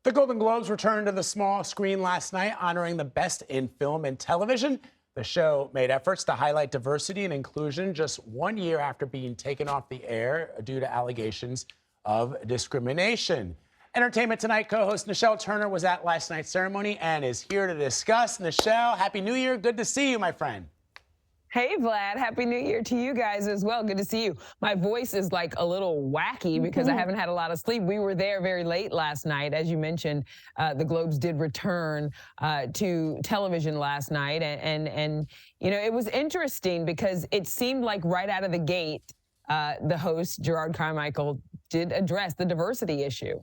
The Golden Globes returned to the small screen last night, honoring the best in film and television. The show made efforts to highlight diversity and inclusion just 1 year after being taken off the air due to allegations of discrimination. Entertainment Tonight co-host Nischelle Turner was at last night's ceremony and is here to discuss. Nischelle, Happy New Year. Good to see you, my friend. Hey, Vlad. Happy New Year to you guys as well. Good to see you. My voice is like a little wacky because I haven't had a lot of sleep. We were there very late last night. As you mentioned, the Globes did return to television last night. And you know, it was interesting because it seemed like right out of the gate, the host, Gerard Carmichael, did address the diversity issue.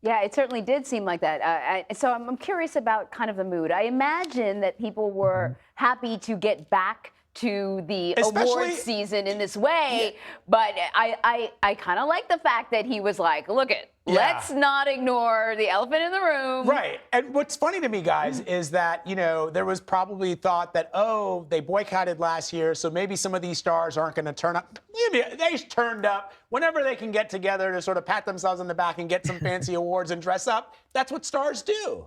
Yeah, it certainly did seem like that. So I'm curious about kind of the mood. I imagine that people were happy to get back to the awards season in this way, but I kind of like the fact that he was like, look let's not ignore the elephant in the room. Right. And what's funny to me, guys, is that, you know, there was probably thought that, oh, they boycotted last year, so maybe some of these stars aren't going to turn up. Maybe they turned up whenever they can get together to sort of pat themselves on the back and get some fancy awards and dress up. That's what stars do.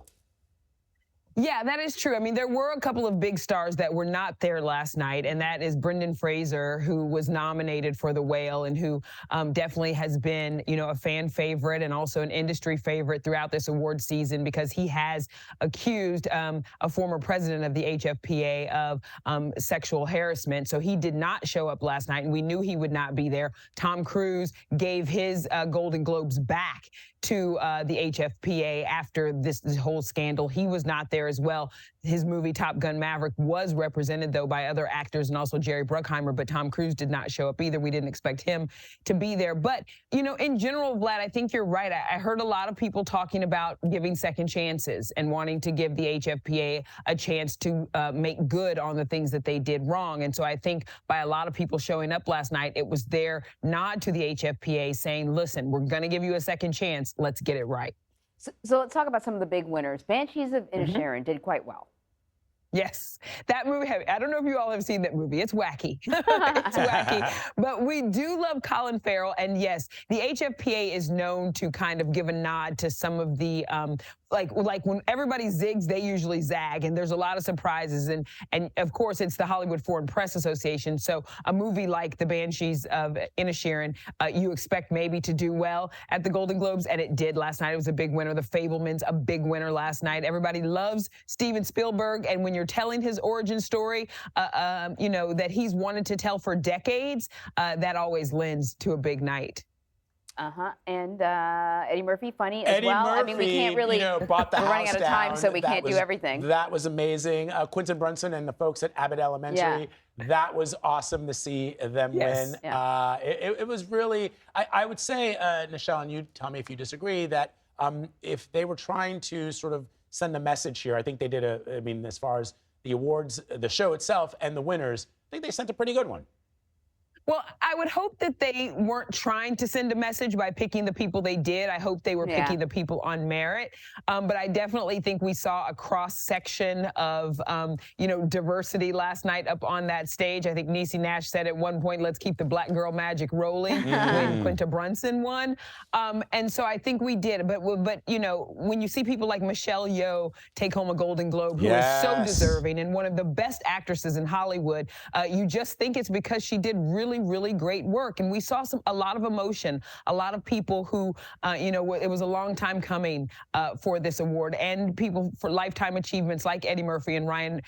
Yeah, that is true. I mean, there were a couple of big stars that were not there last night, and that is Brendan Fraser, who was nominated for The Whale and who definitely has been, you know, a fan favorite and also an industry favorite throughout this award season because he has accused a former president of the HFPA of sexual harassment. So he did not show up last night, and we knew he would not be there. Tom Cruise gave his Golden Globes back to the HFPA after this whole scandal. He was not there as well. His movie Top Gun Maverick was represented, though, by other actors and also Jerry Bruckheimer, but Tom Cruise did not show up either. We didn't expect him to be there. But, you know, in general, Vlad, I think you're right. I heard a lot of people talking about giving second chances and wanting to give the HFPA a chance to make good on the things that they did wrong. And so I think by a lot of people showing up last night, it was their nod to the HFPA saying, listen, we're going to give you a second chance. Let's get it right. So let's talk about some of the big winners. Banshees of Inisherin did quite well. Yes, that movie, I don't know if you all have seen that movie. It's wacky. It's wacky. But we do love Colin Farrell. And yes, the HFPA is known to kind of give a nod to some of the, like when everybody zigs, they usually zag. And there's a lot of surprises. And of course, it's the Hollywood Foreign Press Association. So a movie like The Banshees of Inisherin, you expect maybe to do well at the Golden Globes. And it did last night. It was a big winner. The Fablemans, a big winner last night. Everybody loves Steven Spielberg. And when you're telling his origin story, you know, that he's wanted to tell for decades, that always lends to a big night. And Eddie Murphy, funny as well. Murphy, I mean, we can't really, you know, bought the we're running house out of time, down. so we can't do everything. That was amazing. Quentin Brunson and the folks at Abbott Elementary, that was awesome to see them win. It was really, I would say, Nischelle, and you tell me if you disagree, that if they were trying to sort of send a message here, I think they did I mean, as far as the awards, the show itself, and the winners, I think they sent a pretty good one. Well, I would hope that they weren't trying to send a message by picking the people they did. I hope they were picking the people on merit. But I definitely think we saw a cross-section of, you know, diversity last night up on that stage. I think Niecy Nash said at one point, let's keep the black girl magic rolling when Quinta Brunson won. And so I think we did. But you know, when you see people like Michelle Yeoh take home a Golden Globe, who is so deserving and one of the best actresses in Hollywood, you just think it's because she did really great work. And we saw a lot of emotion, a lot of people who, you know, it was a long time coming for this award, and people for lifetime achievements like Eddie Murphy and Ryan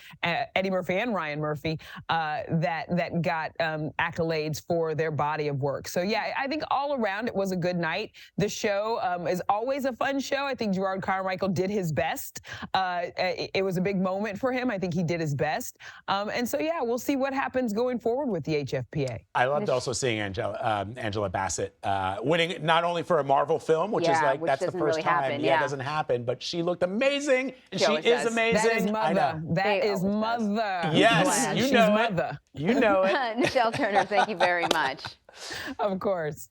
Murphy that got accolades for their body of work. So yeah, I think all around it was a good night. The show is always a fun show. I think Gerard Carmichael did his best. It was a big moment for him. I think he did his best. And so yeah, we'll see what happens going forward with the HFPA. I loved also seeing Angela Bassett winning not only for a Marvel film, which is like, that's the first really time. happen, it doesn't happen, but she looked amazing, and she is amazing. That is mother. That is mother. Yes, you know it. You know it. Nischelle Turner, thank you very much. Of course.